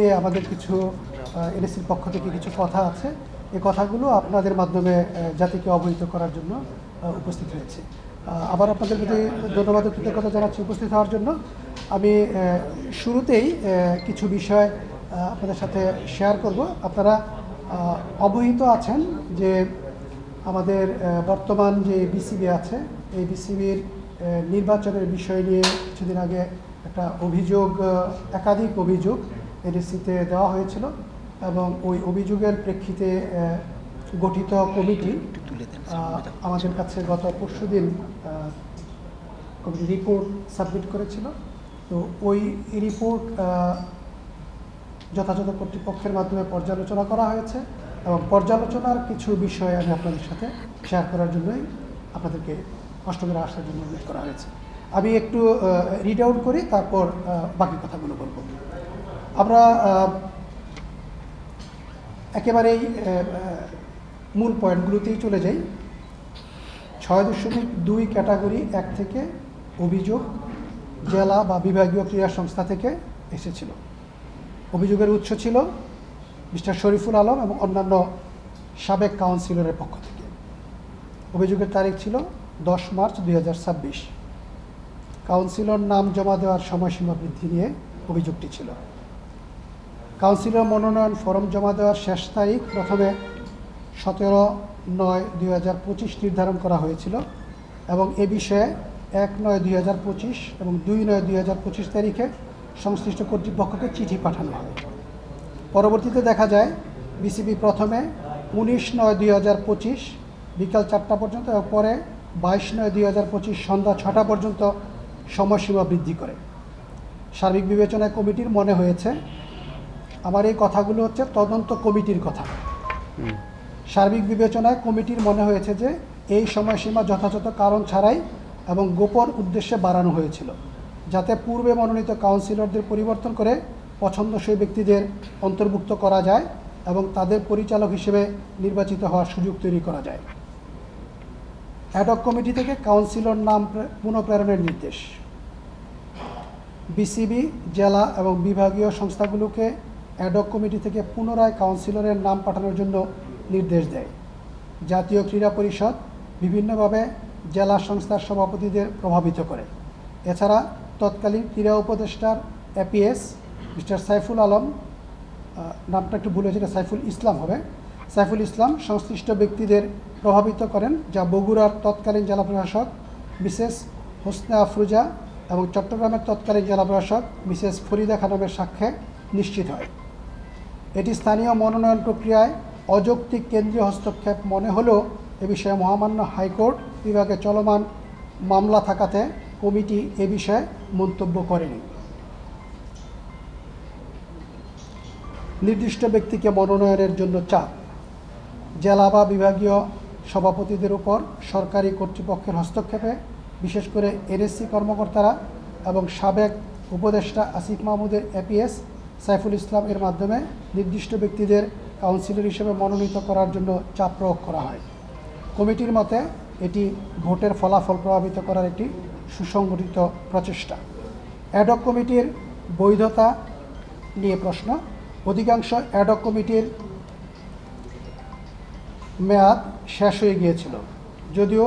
নিয়ে আমাদের কিছু এনএসসির পক্ষ থেকে কিছু কথা আছে। এই কথাগুলো আপনাদের মাধ্যমে জাতিকে অবহিত করার জন্য উপস্থিত হয়েছে। আবার আপনাদের প্রতি ধন্যবাদ ও কৃতজ্ঞতা জানাচ্ছি উপস্থিত হওয়ার জন্য। আমি শুরুতেই কিছু বিষয় আপনাদের সাথে শেয়ার করব। আপনারা অবহিত আছেন যে আমাদের বর্তমান যে বিসিবি আছে, এই বিসিবির নির্বাচনের বিষয় নিয়ে কিছুদিন আগে একটা অভিযোগ, একাধিক অভিযোগ এনএসসিতে দেওয়া হয়েছিল এবং ওই অভিযোগের প্রেক্ষিতে গঠিত কমিটি আমাদের কাছে গত পরশুদিন কমিটি রিপোর্ট সাবমিট করেছিল। তো ওই রিপোর্ট যথাযথ কর্তৃপক্ষের মাধ্যমে পর্যালোচনা করা হয়েছে এবং পর্যালোচনার কিছু বিষয় আমি আপনাদের সাথে শেয়ার করার জন্যই আপনাদেরকে অষ্টমের আসার জন্য অনুরোধ করা হয়েছে। আমি একটু রিড আউট করি, তারপর বাকি কথাগুলো বলব। আমরা একেবারেই মূল পয়েন্টগুলোতেই চলে যাই। 6.2 ক্যাটাগরি 1 থেকে অভিযোগ জেলা বা বিভাগীয় ক্রীড়া সংস্থা থেকে এসেছিল। অভিযোগের উৎস ছিল মিস্টার শরীফুল আলম এবং অন্যান্য সাবেক কাউন্সিলরের পক্ষ থেকে। অভিযোগের তারিখ ছিল 10 মার্চ 2026। কাউন্সিলর নাম জমা দেওয়ার সময়সীমা বৃদ্ধি নিয়ে অভিযোগটি ছিল। কাউন্সিলর মনোনয়ন ফরম জমা দেওয়ার শেষ তারিখ প্রথমে 17/9/2025 নির্ধারণ করা হয়েছিল এবং এ বিষয়ে 1/9/2025 এবং 2/9/2025 তারিখে সংশ্লিষ্ট কর্তৃপক্ষকে চিঠি পাঠানো হয়। পরবর্তীতে দেখা যায় বিসিবি প্রথমে 19/9/2025 বিকাল 4টা পর্যন্ত এবং পরে 22/9/2025 সন্ধ্যা 6টা পর্যন্ত সময়সীমা বৃদ্ধি করে। সার্বিক বিবেচনায় কমিটির মনে হয়েছে, আমার এই কথাগুলো হচ্ছে তদন্ত কমিটির কথা, সার্বিক বিবেচনায় কমিটির মনে হয়েছে যে এই সময়সীমা যথাযথ কারণ ছাড়াই এবং গোপন উদ্দেশ্যে বাড়ানো হয়েছিল, যাতে পূর্বে মনোনীত কাউন্সিলরদের পরিবর্তন করে পছন্দসই ব্যক্তিদের অন্তর্ভুক্ত করা যায় এবং তাদের পরিচালক হিসেবে নির্বাচিত হওয়ার সুযোগ তৈরি করা যায়। অ্যাডহক কমিটি থেকে কাউন্সিলর নাম পুনঃপ্রেরণের নির্দেশ। বিসিবি জেলা এবং বিভাগীয় সংস্থাগুলোকে অ্যাডহক কমিটি থেকে পুনরায় কাউন্সিলরের নাম পাঠানোর জন্য নির্দেশ দেয়। জাতীয় ক্রীড়া পরিষদ বিভিন্নভাবে জেলা সংস্থার সভাপতিদের প্রভাবিত করে। এছাড়া তৎকালীন ক্রীড়া উপদেষ্টার এপিএস মিস্টার সাইফুল আলম, নামটা একটু ভুল হয়েছে, সাইফুল ইসলাম হবে, সাইফুল ইসলাম সংশ্লিষ্ট ব্যক্তিদের প্রভাবিত করেন, যা বগুড়ার তৎকালীন জেলা প্রশাসক মিসেস হোসনে আফরুজা এবং চট্টগ্রামের তৎকালীন জেলা প্রশাসক মিসেস ফরিদা খানমের সাক্ষ্যে নিশ্চিত হয়। এটি স্থানীয় মনোনয়ন প্রক্রিয়ায় অযৌক্তিক কেন্দ্রীয় হস্তক্ষেপ মনে হলেও এ বিষয়ে মহামান্য হাইকোর্ট বিভাগে চলমান মামলা থাকাতে কমিটি এ বিষয়ে মন্তব্য করেনি। নির্দিষ্ট ব্যক্তিকে মনোনয়নের জন্য চাপ। জেলা বা বিভাগীয় সভাপতিদের উপর সরকারি কর্তৃপক্ষের হস্তক্ষেপে বিশেষ করে এনএসসি কর্মকর্তারা এবং সাবেক উপদেষ্টা আসিফ মাহমুদের এপিএস সাইফুল ইসলাম এর মাধ্যমে নির্দিষ্ট ব্যক্তিদের কাউন্সিলর হিসেবে মনোনীত করার জন্য চাপ প্রয়োগ করা হয়। কমিটির মতে এটি ভোটের ফলাফল প্রভাবিত করার একটি সুসংগঠিত প্রচেষ্টা। অ্যাডহক কমিটির বৈধতা নিয়ে প্রশ্ন। অধিকাংশ অ্যাডহক কমিটির মেয়াদ শেষ হয়ে গিয়েছিল, যদিও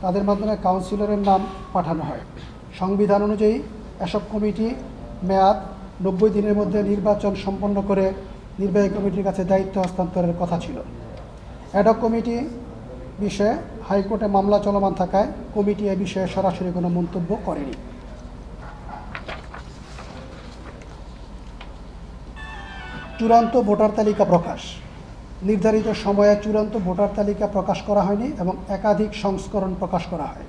তাদের মাধ্যমে কাউন্সিলরের নাম পাঠানো হয়। সংবিধান অনুযায়ী এসব কমিটি মেয়াদ 90 দিনের মধ্যে নির্বাচন সম্পন্ন করে নির্বাহী কমিটির কাছে দায়িত্ব হস্তান্তরের কথা ছিল। অ্যাডহক কমিটি বিষয়ে হাইকোর্টে মামলা চলমান থাকায় কমিটি এ বিষয়ে সরাসরি কোনো মন্তব্য করেনি। চূড়ান্ত ভোটার তালিকা প্রকাশ। নির্ধারিত সময়ে চূড়ান্ত ভোটার তালিকা প্রকাশ করা হয়নি এবং একাধিক সংস্করণ প্রকাশ করা হয়।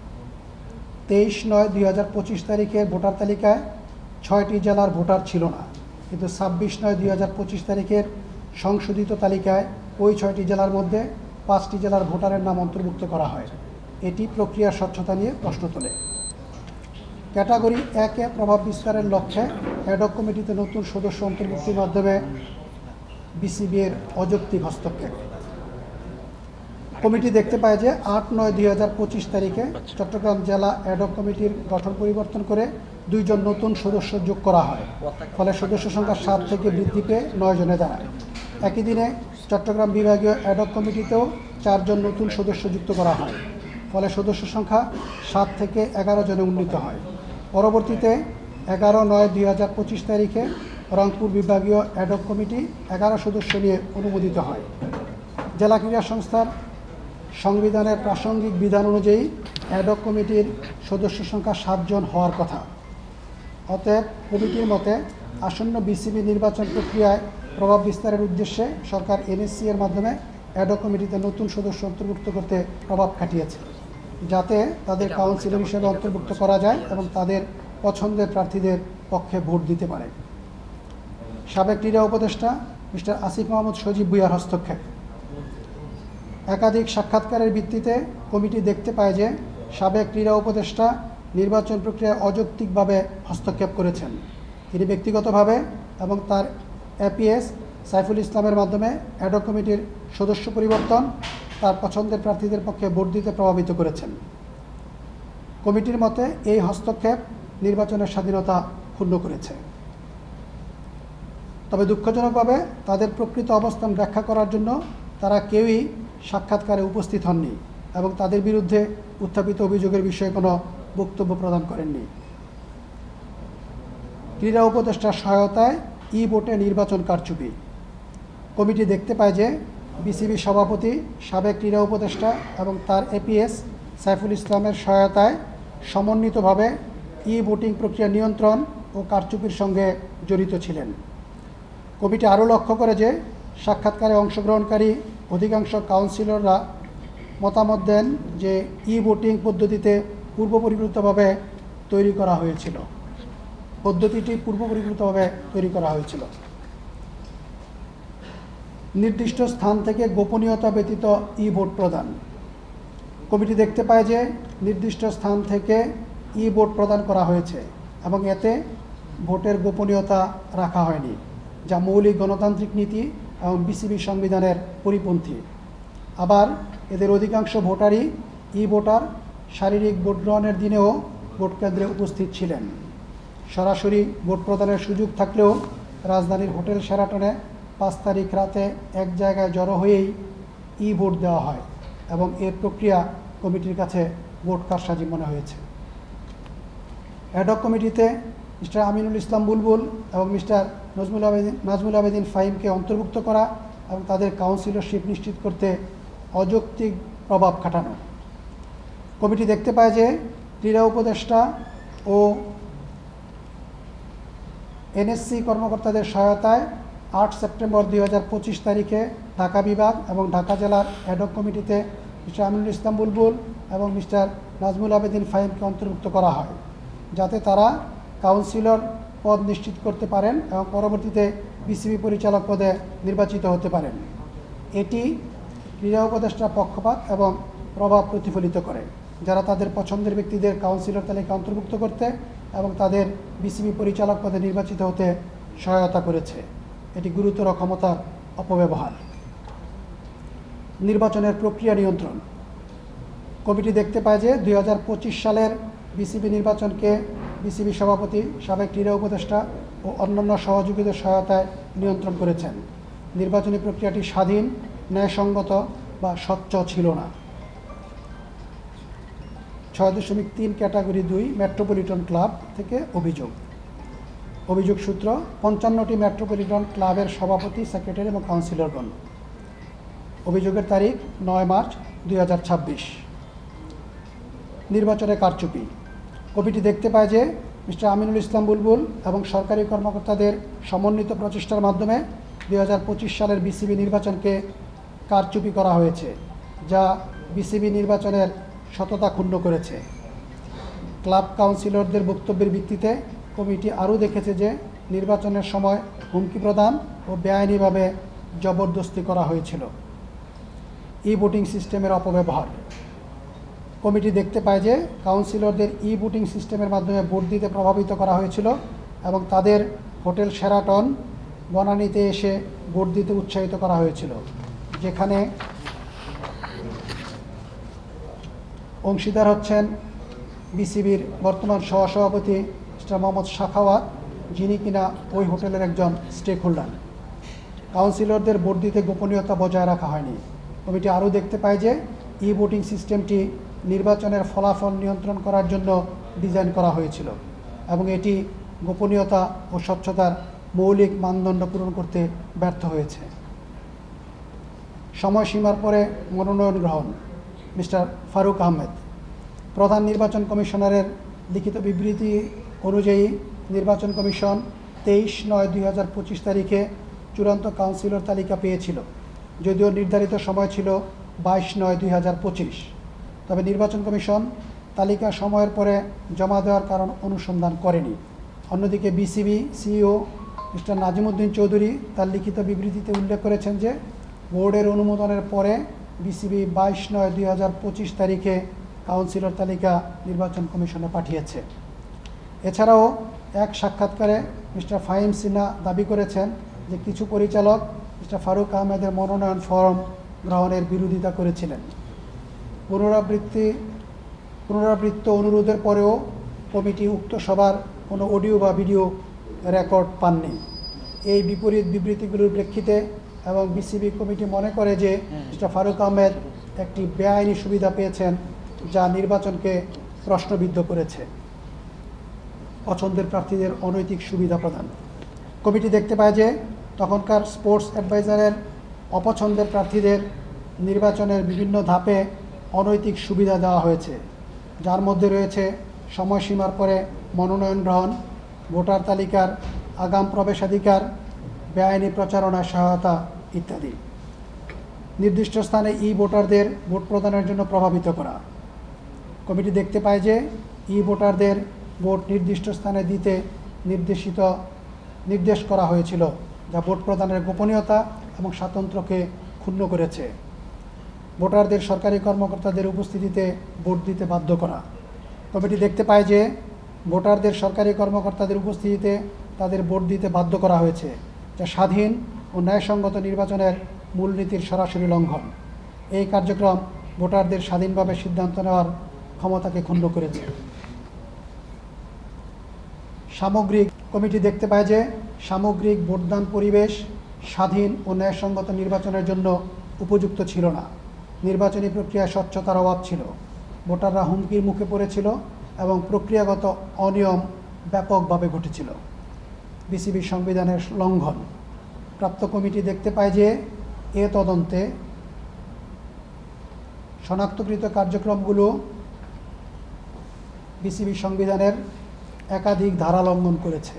23/9/2025 তারিখের ভোটার তালিকায় 6টি জেলার ভোটার ছিল না, কিন্তু 26/9/2025 তারিখের সংশোধিত তালিকায় ওই 6টি জেলার মধ্যে 5টি জেলার ভোটারের নাম অন্তর্ভুক্ত করা হয়। এটি প্রক্রিয়ার স্বচ্ছতা নিয়ে প্রশ্ন তোলে। ক্যাটাগরি 1-এ প্রভাব বিস্তারের লক্ষ্যে অ্যাডহক কমিটিতে নতুন সদস্য অন্তর্ভুক্তির মাধ্যমে বিসিবির অযৌক্তিক হস্তক্ষেপ। কমিটি দেখতে পায় যে 8/9/2025 তারিখে চট্টগ্রাম জেলা অ্যাডহক কমিটির গঠন পরিবর্তন করে 2 জন নতুন সদস্য যোগ করা হয়। ফলে সদস্য সংখ্যা 7 থেকে বৃদ্ধি পেয়ে 9 জনে দাঁড়ায়। একই দিনে চট্টগ্রাম বিভাগীয় অ্যাডহক কমিটিতেও 4 জন নতুন সদস্য যুক্ত করা হয়। ফলে সদস্য সংখ্যা 7 থেকে 11 জনে উন্নীত হয়। পরবর্তীতে 11/9/2025 তারিখে রংপুর বিভাগীয় অ্যাডহক কমিটি 11 সদস্য নিয়ে অনুমোদিত হয়। জেলা ক্রীড়া সংস্থার সংবিধানের প্রাসঙ্গিক বিধান অনুযায়ী অ্যাডহক কমিটির সদস্য সংখ্যা 7 জন হওয়ার কথা। অতএব কমিটির মতে আসন্ন বিসিবি নির্বাচন প্রক্রিয়ায় প্রভাব বিস্তারের উদ্দেশ্যে সরকার এনএসসি এর মাধ্যমে অ্যাডহক কমিটিতে নতুন সদস্য অন্তর্ভুক্ত করতে প্রভাব খাটিয়েছে, যাতে তাদের কাউন্সিলর হিসেবে অন্তর্ভুক্ত করা যায় এবং তাদের পছন্দের প্রার্থীদের পক্ষে ভোট দিতে পারে। সাবেক ক্রীড়া উপদেষ্টা মিস্টার আসিফ মাহমুদ সজীব ভূঁইয়ার হস্তক্ষেপ। একাধিক সাক্ষাৎকারের ভিত্তিতে কমিটি দেখতে পায় যে সাবেক ক্রীড়া উপদেষ্টা নির্বাচন প্রক্রিয়ায় অযৌক্তিকভাবে হস্তক্ষেপ করেছেন। তিনি ব্যক্তিগতভাবে এবং তার এপিএস সাইফুল ইসলামের মাধ্যমে অ্যাডহক কমিটির সদস্য পরিবর্তন তার পছন্দের প্রার্থীদের পক্ষে ভোট দিতে প্রভাবিত করেছেন। কমিটির মতে এই হস্তক্ষেপ নির্বাচনের স্বাধীনতা ক্ষুণ্ণ করেছে। তবে দুঃখজনকভাবে তাদের প্রকৃত অবস্থান ব্যাখ্যা করার জন্য তারা কেউই সাক্ষাৎকারে উপস্থিত হননি এবং তাদের বিরুদ্ধে উত্থাপিত অভিযোগের বিষয়ে কোনো বক্তব্য প্রদান করেননি। ক্রীড়া উপদেষ্টার সহায়তায় ভোটে নির্বাচন কারচুপি। কমিটি দেখতে পায় যে বিসিবি সভাপতি সাবেক ক্রীড়া উপদেষ্টা এবং তার এপিএস সাইফুল ইসলামের সহায়তায় সমন্বিতভাবে ভোটিং প্রক্রিয়া নিয়ন্ত্রণ ও কারচুপির সঙ্গে জড়িত ছিলেন। কমিটি আরও লক্ষ্য করে যে সাক্ষাৎকারে অংশগ্রহণকারী অধিকাংশ কাউন্সিলররা মতামত দেন যে ভোটিং পদ্ধতিতে পূর্বপরিকল্পিতভাবে তৈরি করা হয়েছিল। নির্দিষ্ট স্থান থেকে গোপনীয়তা ব্যতীত ভোট প্রদান। কমিটি দেখতে পায় যে নির্দিষ্ট স্থান থেকে ভোট প্রদান করা হয়েছে এবং এতে ভোটের গোপনীয়তা রাখা হয়নি, যা মৌলিক গণতান্ত্রিক নীতি এবং বিসিবি সংবিধানের পরিপন্থী। আবার এদের অধিকাংশ ভোটারই ভোটার শারীরিক ভোট গ্রহণের দিনেও ভোট কেন্দ্রে উপস্থিত ছিলেন। সরাসরি ভোট প্রদানের সুযোগ থাকলেও রাজধানীর হোটেল শেরাটনে 5 তারিখ রাতে এক জায়গায় জড়ো হয়েই ভোট দেওয়া হয় এবং এর প্রক্রিয়া কমিটির কাছে ভোট কারসাজি মনে হয়েছে। অ্যাডহক কমিটিতে মিস্টার আমিনুল ইসলাম বুলবুল এবং মিস্টার নাজমুল আবেদিন ফাহিমকে অন্তর্ভুক্ত করা এবং তাদের কাউন্সিলরশিপ নিশ্চিত করতে অযৌক্তিক প্রভাব খাটানো। কমিটি দেখতে পায় যে ক্রীড়া উপদেষ্টা ও এনএসসি কর্মকর্তাদের সহায়তায় 8 সেপ্টেম্বর 2025 তারিখে ঢাকা বিভাগ এবং ঢাকা জেলার অ্যাডহক কমিটিতে মিস্টার আমিনুল ইসলাম বুলবুল এবং মিস্টার নাজমুল আবেদিন ফাহিমকে অন্তর্ভুক্ত করা হয়, যাতে তারা কাউন্সিলর পদ নিশ্চিত করতে পারেন এবং পরবর্তীতে বিসিবি পরিচালক পদে নির্বাচিত হতে পারেন। এটি ক্রীড়া উপদেষ্টার পক্ষপাত এবং প্রভাব প্রতিফলিত করে, যারা তাদের পছন্দের ব্যক্তিদের কাউন্সিলর তালিকা অন্তর্ভুক্ত করতে এবং তাদের বিসিবি পরিচালক পদে নির্বাচিত হতে সহায়তা করেছে। এটি গুরুতর ক্ষমতার অপব্যবহার। নির্বাচনের প্রক্রিয়া নিয়ন্ত্রণ। কমিটি দেখতে পায় যে 2025 সালের বিসিবি নির্বাচনকে বিসিবি সভাপতি সাবেক ক্রীড়া উপদেষ্টা ও অন্যান্য সহযোগীদের সহায়তায় নিয়ন্ত্রণ করেছেন। নির্বাচনী প্রক্রিয়াটি স্বাধীন, ন্যায়সঙ্গত বা স্বচ্ছ ছিল না। 6.3 ক্যাটাগরি 2 মেট্রোপলিটন ক্লাব থেকে অভিযোগ সূত্র 55টি মেট্রোপলিটন ক্লাবের সভাপতি, সেক্রেটারি এবং কাউন্সিলরগণ। অভিযোগের তারিখ 9 মার্চ 2026। নির্বাচনে কারচুপি। কমিটি দেখতে পায় যে মিস্টার আমিনুল ইসলাম বুলবুল এবং সরকারি কর্মকর্তাদের সমন্বিত প্রচেষ্টার মাধ্যমে 2025 সালের বিসিবি নির্বাচনকে কারচুপি করা হয়েছে, যা বিসিবি নির্বাচনের সততা ক্ষুণ্ণ করেছে। ক্লাব কাউন্সিলরদের বক্তব্যের ভিত্তিতে কমিটি আরও দেখেছে যে নির্বাচনের সময় হুমকি প্রদান ও বেআইনিভাবে জবরদস্তি করা হয়েছিল। ভোটিং সিস্টেমের অপব্যবহার। কমিটি দেখতে পায় যে কাউন্সিলরদের ভোটিং সিস্টেমের মাধ্যমে ভোট দিতে প্রভাবিত করা হয়েছিল এবং তাদের হোটেল শেরাটন বনানীতে এসে ভোট দিতে উৎসাহিত করা হয়েছিল, যেখানে অংশীদার হচ্ছেন বিসিবির বর্তমান সহসভাপতি মিস্টার মোহাম্মদ সাখাওয়াত, যিনি কিনা ওই হোটেলের একজন স্টেক হোল্ডার। কাউন্সিলরদের ভোট দিতে গোপনীয়তা বজায় রাখা হয়নি। কমিটি আরও দেখতে পায় যে ভোটিং সিস্টেমটি নির্বাচনের ফলাফল নিয়ন্ত্রণ করার জন্য ডিজাইন করা হয়েছিল এবং এটি গোপনীয়তা ও স্বচ্ছতার মৌলিক মানদণ্ড পূরণ করতে ব্যর্থ হয়েছে। সময়সীমার পরে মনোনয়ন গ্রহণ। মিস্টার ফারুক আহমেদ, প্রধান নির্বাচন কমিশনারের লিখিত বিবৃতি অনুযায়ী নির্বাচন কমিশন 23/9/2025 তারিখে চূড়ান্ত কাউন্সিলর তালিকা পেয়েছিল, যদিও নির্ধারিত সময় ছিল 22/9/2025। তবে নির্বাচন কমিশন তালিকা সময়ের পরে জমা দেওয়ার কারণ অনুসন্ধান করেনি। অন্যদিকে BCB CEO mister Nazimuddin Chowdhury তার লিখিত বিবৃতিতে উল্লেখ করেছেন যে বোর্ডের অনুমোদনের পরে বিসিবি 22/9/2025 তারিখে কাউন্সিলর তালিকা নির্বাচন কমিশনে পাঠিয়েছে। এছাড়াও এক সাক্ষাৎকারে মিস্টার ফাহিম সিনহা দাবি করেছেন যে কিছু পরিচালক মিস্টার ফারুক আহমেদের মনোনয়ন ফর্ম গ্রহণের বিরোধিতা করেছিলেন। পুনরাবৃত্ত অনুরোধের পরেও কমিটি উক্ত সভার কোনো অডিও বা ভিডিও রেকর্ড পাননি। এই বিপরীত বিবৃতিগুলোর প্রেক্ষিতে এবং বিসিবি কমিটি মনে করে যে মিস্টার ফারুক আহমেদ একটি বেআইনি সুবিধা পেয়েছেন, যা নির্বাচনকে প্রশ্নবিদ্ধ করেছে। পছন্দের প্রার্থীদের অনৈতিক সুবিধা প্রদান। কমিটি দেখতে পায় যে তখনকার স্পোর্টস অ্যাডভাইজারের অপছন্দের প্রার্থীদের নির্বাচনের বিভিন্ন ধাপে অনৈতিক সুবিধা দেওয়া হয়েছে, যার মধ্যে রয়েছে সময়সীমার পরে মনোনয়ন গ্রহণ, ভোটার তালিকার আগাম প্রবেশাধিকার, বেআইনি প্রচারণার সহায়তা ইত্যাদি। নির্দিষ্ট স্থানে ভোটারদের ভোট প্রদানের জন্য প্রভাবিত করা। কমিটি দেখতে পায় যে ভোটারদের ভোট নির্দিষ্ট স্থানে দিতে নির্দেশ করা হয়েছিল, যা ভোট প্রদানের গোপনীয়তা এবং স্বাতন্ত্র্যকে ক্ষুণ্ণ করেছে। ভোটারদের সরকারি কর্মকর্তাদের উপস্থিতিতে ভোট দিতে বাধ্য করা। কমিটি দেখতে পায় যে ভোটারদের সরকারি কর্মকর্তাদের উপস্থিতিতে তাদের ভোট দিতে বাধ্য করা হয়েছে, যা স্বাধীন ও ন্যায়সঙ্গত নির্বাচনের মূলনীতির সরাসরি লঙ্ঘন। এই কার্যক্রম ভোটারদের স্বাধীনভাবে সিদ্ধান্ত নেওয়ার ক্ষমতাকে ক্ষুণ্ণ করেছে। কমিটি দেখতে পায় যে সামগ্রিক ভোটদান পরিবেশ স্বাধীন ও ন্যায়সঙ্গত নির্বাচনের জন্য উপযুক্ত ছিল না। নির্বাচনী প্রক্রিয়ায় স্বচ্ছতার অভাব ছিল, ভোটাররা হুমকির মুখে পড়েছিল এবং প্রক্রিয়াগত অনিয়ম ব্যাপকভাবে ঘটেছিল। বিসিবির সংবিধানের লঙ্ঘন। প্রাপ্ত কমিটি দেখতে পায় যে এ তদন্তে শনাক্তকৃত কার্যক্রমগুলো বিসিবি সংবিধানের একাধিক ধারা লঙ্ঘন করেছে,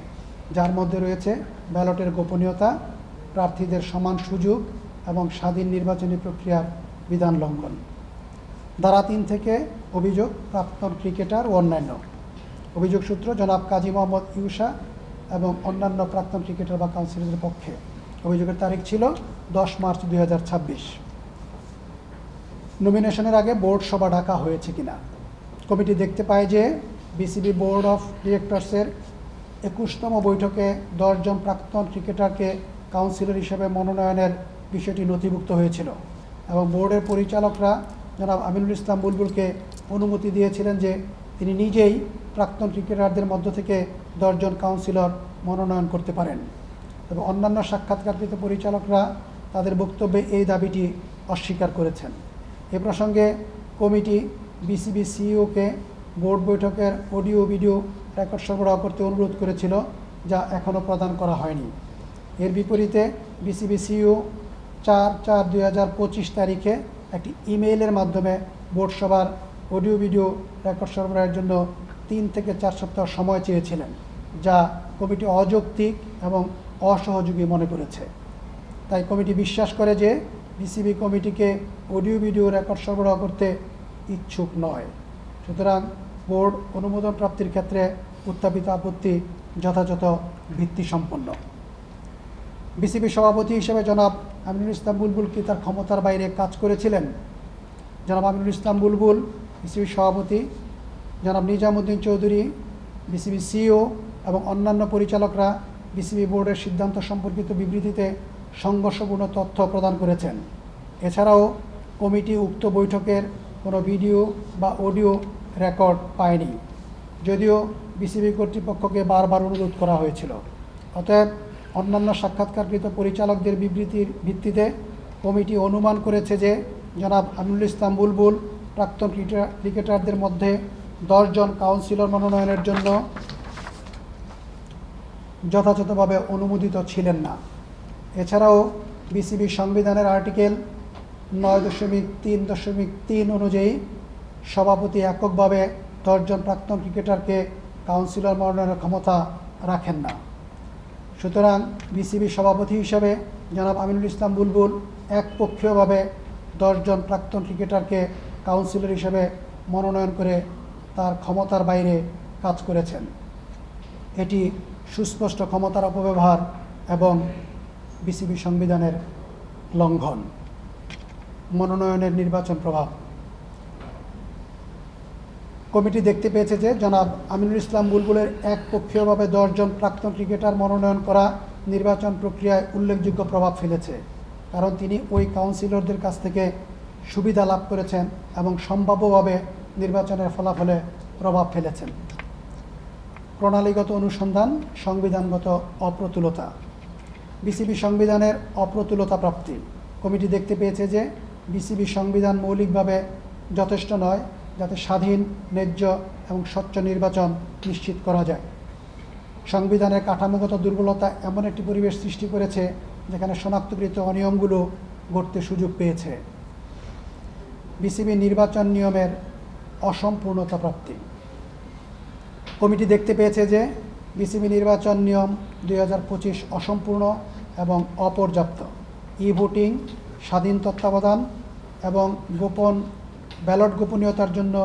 যার মধ্যে রয়েছে ব্যালটের গোপনীয়তা, প্রার্থীদের সমান সুযোগ এবং স্বাধীন নির্বাচনী প্রক্রিয়ার বিধান লঙ্ঘন। ধারা 3 থেকে অভিযোগ প্রাক্তন ক্রিকেটার ও অন্যান্য। অভিযোগ সূত্র জনাব কাজী মোহাম্মদ ইউসা এবং অন্যান্য প্রাক্তন ক্রিকেটার বা কাউন্সিলরদের পক্ষে। অভিযোগের তারিখ ছিল 10 মার্চ 2026। নমিনেশনের আগে বোর্ড সভা ডাকা হয়েছে কিনা। কমিটি দেখতে পায় যে বিসিবি বোর্ড অফ ডিরেক্টরসের 21তম বৈঠকে 10 জন প্রাক্তন ক্রিকেটারকে কাউন্সিলর হিসেবে মনোনয়নের বিষয়টি নথিভুক্ত হয়েছিল এবং বোর্ডের পরিচালকরা জনাব আমিনুল ইসলাম বুলবুলকে অনুমতি দিয়েছিলেন যে তিনি নিজেই প্রাক্তন ক্রিকেটারদের মধ্য থেকে 10 জন কাউন্সিলর মনোনয়ন করতে পারেন। তবে অন্যান্য সাক্ষাৎকারকৃত পরিচালকরা তাদের বক্তব্যে এই দাবিটি অস্বীকার করেছেন। এ প্রসঙ্গে কমিটি বিসিবি সিইওকে বোর্ড বৈঠকের অডিও ভিডিও রেকর্ড সরবরাহ করতে অনুরোধ করেছিল, যা এখনও প্রদান করা হয়নি। এর বিপরীতে বিসিবি সিইও 4/4/2025 তারিখে একটি ইমেইলের মাধ্যমে বোর্ড সভার অডিও ভিডিও রেকর্ড সরবরাহের জন্য 3 থেকে 4 সপ্তাহ সময় চেয়েছিলেন, যা কমিটি অযৌক্তিক এবং অসহযোগী মনে করেছে। তাই কমিটি বিশ্বাস করে যে বিসিবি কমিটিকে অডিও ভিডিও রেকর্ড সরবরাহ করতে ইচ্ছুক নয়। সুতরাং বোর্ড অনুমোদন প্রাপ্তির ক্ষেত্রে উত্থাপিত আপত্তি যথাযথ ভিত্তিসম্পন্ন। বিসিবি সভাপতি হিসেবে জনাব আমিনুল ইসলাম বুলবুল কি তার ক্ষমতার বাইরে কাজ করেছিলেন? জনাব আমিনুল ইসলাম বুলবুল বিসিবি সভাপতি, জনাব নিজামুদ্দিন চৌধুরী বিসিবি সিইও এবং অন্যান্য পরিচালকরা বিসিবি বোর্ডের সিদ্ধান্ত সম্পর্কিত বিবৃতিতে সংঘর্ষপূর্ণ তথ্য প্রদান করেছেন। এছাড়াও কমিটি উক্ত বৈঠকের কোনো ভিডিও বা অডিও রেকর্ড পায়নি, যদিও বিসিবি কর্তৃপক্ষকে বারবার অনুরোধ করা হয়েছিল। অতএব অন্যান্য সাক্ষাৎকারকৃত পরিচালকদের বিবৃতির ভিত্তিতে কমিটি অনুমান করেছে যে জনাব আমিনুল ইসলাম বুলবুল প্রাক্তন ক্রিকেটারদের মধ্যে 10 জন কাউন্সিলর মনোনয়নের জন্য যথাযথভাবে অনুমোদিত ছিলেন না। এছাড়াও বিসিবি সংবিধানের আর্টিকেল 9.3.3 অনুযায়ী সভাপতি এককভাবে 10 জন প্রাক্তন ক্রিকেটারকে কাউন্সিলর মনোনয়নের ক্ষমতা রাখেন না। সুতরাং বিসিবি সভাপতি হিসেবে জনাব আমিনুল ইসলাম বুলবুল একপক্ষীয়ভাবে 10 জন প্রাক্তন ক্রিকেটারকে কাউন্সিলর হিসেবে মনোনয়ন করে তার ক্ষমতার বাইরে কাজ করেছেন। এটি সুস্পষ্ট ক্ষমতার অপব্যবহার এবং বিসিবি সংবিধানের লঙ্ঘন। মনোনয়নের নির্বাচন প্রভাব। কমিটি দেখতে পেয়েছে যে জনাব আমিনুল ইসলাম বুলবুলের একপক্ষীয়ভাবে 10 জন প্রাক্তন ক্রিকেটার মনোনয়ন করা নির্বাচন প্রক্রিয়ায় উল্লেখযোগ্য প্রভাব ফেলেছে, কারণ তিনি ওই কাউন্সিলরদের কাছ থেকে সুবিধা লাভ করেছেন এবং সম্ভাব্যভাবে নির্বাচনের ফলাফলে প্রভাব ফেলেছেন। প্রণালীগত অনুসন্ধান, সংবিধানগত অপ্রতুলতা। বিসিবি সংবিধানের অপ্রতুলতা প্রাপ্তি। কমিটি দেখতে পেয়েছে যে বিসিবি সংবিধান মৌলিকভাবে যথেষ্ট নয় যাতে স্বাধীন, ন্যায্য এবং স্বচ্ছ নির্বাচন নিশ্চিত করা যায়। সংবিধানের কাঠামোগত দুর্বলতা এমন একটি পরিবেশ সৃষ্টি করেছে যেখানে শনাক্তকৃত অনিয়মগুলো ঘটতে সুযোগ পেয়েছে। বিসিবি নির্বাচন নিয়মের অসম্পূর্ণতা প্রাপ্তি। কমিটি দেখতে পেয়েছে যে বিসিবি নির্বাচন নিয়ম 2025 অসম্পূর্ণ এবং অপর্যাপ্ত। ভোটিং, স্বাধীন তত্ত্বাবধান এবং ব্যালট গোপনীয়তার জন্য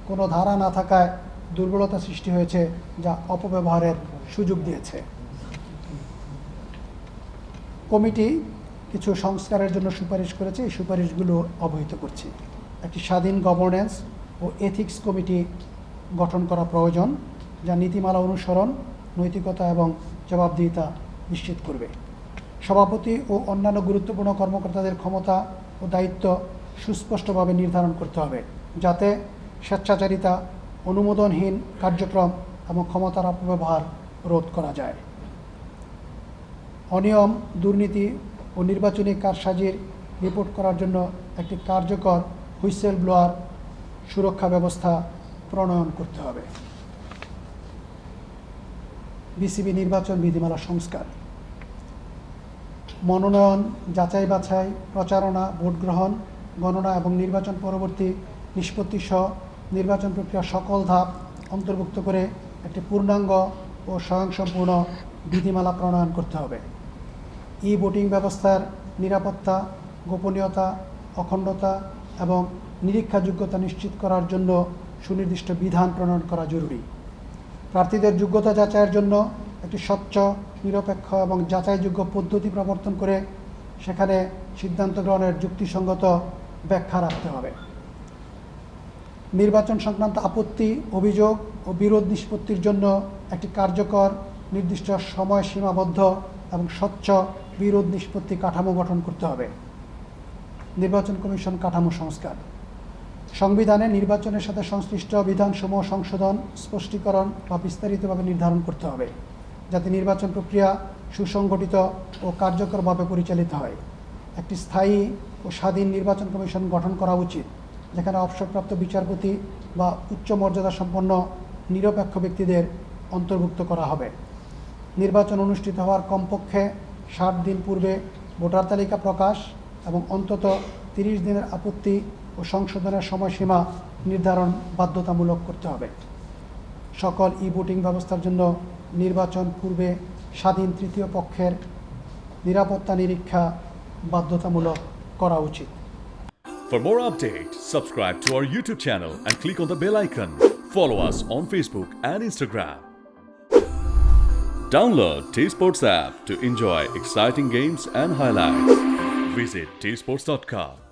কোনো ধারা না থাকায় দুর্বলতা সৃষ্টি হয়েছে, যা অপব্যবহারের সুযোগ দিয়েছে। কমিটি কিছু সংস্কারের জন্য সুপারিশ করেছে, এই সুপারিশগুলো অবহিত করছি। একটি স্বাধীন গভর্নেন্স ও এথিক্স কমিটি গঠন করা প্রয়োজন, যা নীতিমালা অনুসরণ, নৈতিকতা এবং জবাবদিহিতা নিশ্চিত করবে। সভাপতি ও অন্যান্য গুরুত্বপূর্ণ কর্মকর্তাদের ক্ষমতা ও দায়িত্ব সুস্পষ্টভাবে নির্ধারণ করতে হবে, যাতে স্বেচ্ছাচারিতা, অনুমোদনহীন কার্যক্রম এবং ক্ষমতার অপব্যবহার রোধ করা যায়। অনিয়ম, দুর্নীতি ও নির্বাচনী কারসাজির রিপোর্ট করার জন্য একটি কার্যকর হুইসেল ব্লোয়ার সুরক্ষা ব্যবস্থা প্রণয়ন করতে হবে। বিসিবি নির্বাচন বিধিমালা সংস্কার। মনোনয়ন, যাচাই বাছাই, প্রচারণা, ভোট গ্রহণ, গণনা এবং নির্বাচন পরবর্তী নিষ্পত্তি সহ নির্বাচন প্রক্রিয়ার সকল ধাপ অন্তর্ভুক্ত করে একটি পূর্ণাঙ্গ ও স্বয়ংসম্পূর্ণ বিধিমালা প্রণয়ন করতে হবে। ভোটিং ব্যবস্থার নিরাপত্তা, গোপনীয়তা, অখণ্ডতা এবং নিরীক্ষাযোগ্যতা নিশ্চিত করার জন্য সুনির্দিষ্ট বিধান প্রণয়ন করা জরুরি। প্রার্থীদের যোগ্যতা যাচাইয়ের জন্য একটি স্বচ্ছ, নিরপেক্ষ এবং যাচাইযোগ্য পদ্ধতি প্রবর্তন করে সেখানে সিদ্ধান্ত গ্রহণের যুক্তিসঙ্গত ব্যাখ্যা রাখতে হবে। নির্বাচন সংক্রান্ত আপত্তি, অভিযোগ ও বিরোধ নিষ্পত্তির জন্য একটি কার্যকর, নির্দিষ্ট সময় সীমাবদ্ধ এবং স্বচ্ছ বিরোধ নিষ্পত্তি কাঠামো গঠন করতে হবে। নির্বাচন কমিশন কাঠামো সংস্কার। সংবিধানে নির্বাচনের সাথে সংশ্লিষ্ট বিধানসমূহ সংশোধন, স্পষ্টীকরণ বা বিস্তারিতভাবে নির্ধারণ করতে হবে, যাতে নির্বাচন প্রক্রিয়া সুসংগঠিত ও কার্যকরভাবে পরিচালিত হয়। একটি স্থায়ী ও স্বাধীন নির্বাচন কমিশন গঠন করা উচিত, যেখানে অবসরপ্রাপ্ত বিচারপতি বা উচ্চ মর্যাদা সম্পন্ন নিরপেক্ষ ব্যক্তিদের অন্তর্ভুক্ত করা হবে। নির্বাচন অনুষ্ঠিত হওয়ার কমপক্ষে 60 দিন পূর্বে ভোটার তালিকা প্রকাশ এবং অন্তত 30 দিনের আপত্তি ও সংশোধনের সময়সীমা নির্ধারণ বাধ্যতামূলক করতে হবে। সকল ভোটিং ব্যবস্থার জন্য নির্বাচন পূর্বে স্বাধীন তৃতীয় পক্ষের নিরাপত্তা নিরীক্ষা বাধ্যতামূলক করা উচিত। For more updates, subscribe to our YouTube channel and click on the bell icon. Follow us on Facebook and Instagram. Download T-Sports app to enjoy exciting games and highlights. Visit tsports.com.